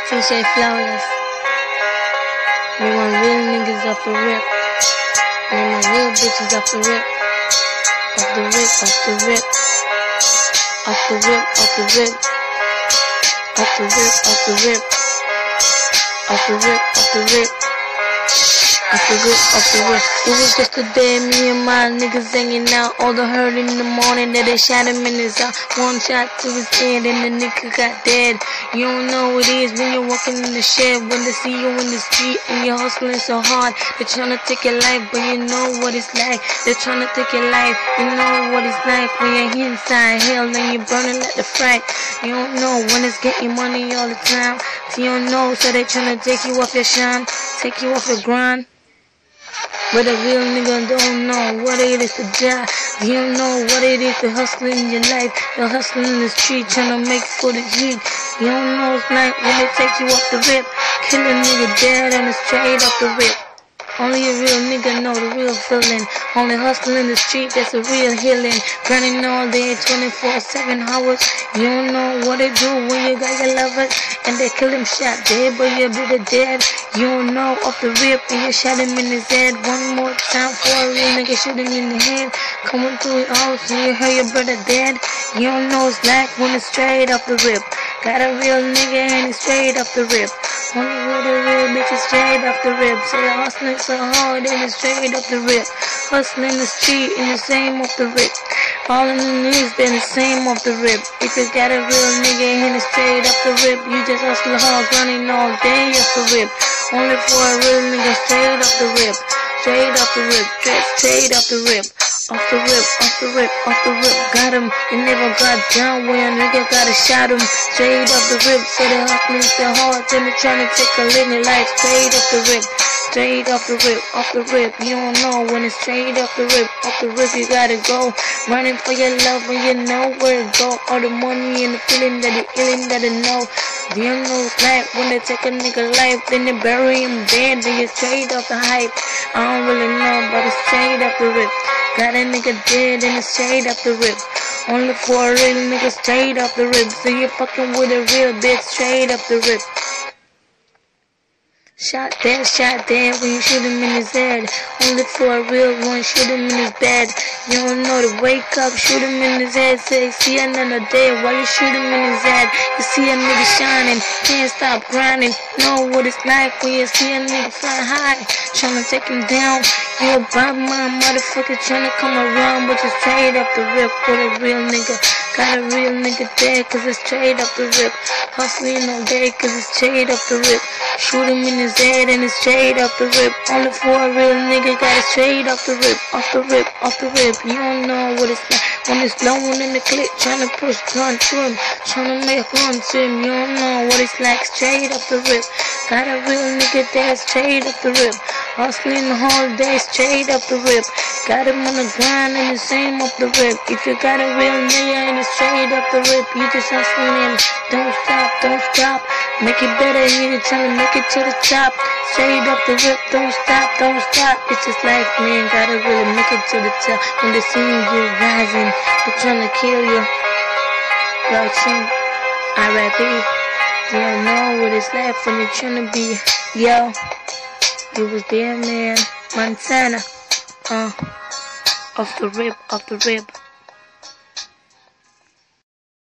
TJ Flowers. We want real niggas off the rip. We want real bitches off the rip. Off the rip, off the rip. Off the rip, off the rip. Off the rip, off the rip. Off the rip, off the rip. Off the rip, off the rip. It was just a day, me and my niggas hanging out. All the hurt in the morning that they shot him in his eye. One shot to his head and the nigga got dead. You don't know what it is when you're walking in the shed. When they see you in the street and you're hustling so hard. They're trying to take your life, but you know what it's like. They're trying to take your life, you know what it's like. When you're inside hell and you're burning like the fright. You don't know when it's getting money all the time. So you don't know, so they're trying to take you off your shine. Take you off your grind. But a real nigga don't know what it is to die. You don't know what it is to hustle in your life. You're hustling in the street trying to make for the heat. You don't know it's like when they take you off the rip. Kill a nigga dead and it's straight off the rip. Only a real nigga know the real feeling. Only hustling in the street, that's a real healing. Grinding all day, 24/7 hours. You don't know what they do when you got your lovers. And they kill him shot dead, but you be the dead. You don't know off the rip, and you shot him in his head. One more time for a real nigga, shoot him in the head. Coming through your house and you hear your brother dead. You don't know it's like when it's straight off the rip. Got a real nigga and it's straight off the rip. Only with a real bitch is straight off the rip. Say hustling so hard and it's straight off the rip. Hustling the street and the same off the rip. Falling in the news then the same off the rip. If you got a real nigga and it's straight off the rip, you just hustle hard, running all day off the rip. Only for a real nigga straight off the rip. Straight off the rip, straight off the rip. Off the rip, off the rip, off the rip, got him. You never got down when a nigga gotta shot him. Straight off the rip, so they hustling so hard, then they trying to take a living life. Straight off the rip, straight off the rip, off the rip. You don't know when it's straight off the rip you gotta go. Running for your love when you know where to go. All the money and the feeling that you're feeling that you know. You don't know it's like when they take a nigga life, then they bury him dead, then you straight off the hype. I don't really know, but it's straight off the rip. Got a nigga dead and it's straight off the rip. Only for a real nigga straight off the rip. So you fucking with a real bitch straight off the rip. Shot dead when you shoot him in his head. Only for a real one, shoot him in his bed. You don't know to wake up, shoot him in his head. Say, see another day while you shoot him in his head. You see a nigga shining, can't stop grinding. Know what it's like when you see a nigga fly high. Tryna take him down, you a bad man, motherfucker tryna come around. But you straight up the rip with a real nigga. Got a real nigga dead cause it's straight up the rip. Hustling all day cause it's straight up the rip. Shoot him in his head and it's straight up the rip. Only for a real nigga, got it straight off the rip. Off the rip, off the rip. You don't know what it's like when it's blowing in the clip, tryna push gun to him, tryna make run to him. You don't know what it's like straight off the rip. Got a real nigga dead straight off the rip. Hustling the whole day straight off the rip. Got him on the grind and the same off the rip. If you got a real nigga and it's straight off the rip, you just hustling and don't stop, don't stop. Make it better, you trying to make it to the top. Straight off the rip, don't stop, don't stop. It's just life, man, gotta really make it to the top. When they see you rising, they're trying to kill you. Yo, chinx, R.I.P. You don't know what it's like when you're trying to be. Yo, you was there, man. Montana. Off the rip, off the rip.